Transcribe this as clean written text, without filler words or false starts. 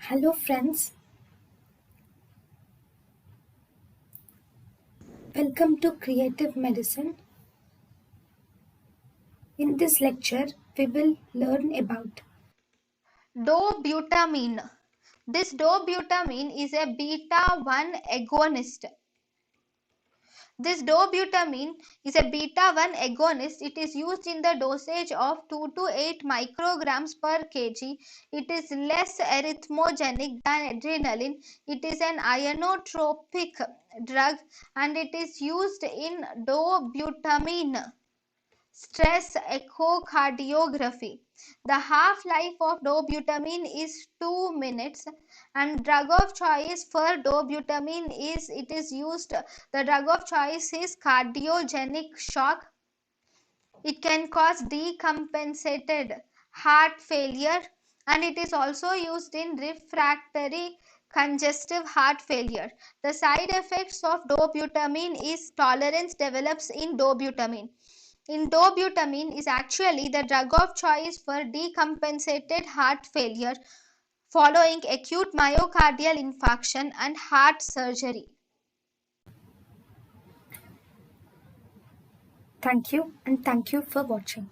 Hello, friends. Welcome to Creative Medicine. In this lecture, we will learn about Dobutamine. This dobutamine is a beta-1 agonist. This dobutamine is a beta-1 agonist. It is used in the dosage of 2 to 8 micrograms per kg. It is less arrhythmogenic than adrenaline. It is an ionotropic drug and it is used in dobutamine stress echocardiography. The half-life of dobutamine is 2 minutes and drug of choice for dobutamine is the drug of choice is cardiogenic shock. It can cause decompensated heart failure and it is also used in refractory congestive heart failure. The side effects of dobutamine is tolerance develops in dobutamine. Dobutamine is actually the drug of choice for decompensated heart failure following acute myocardial infarction and heart surgery. thank you and thank you for watching.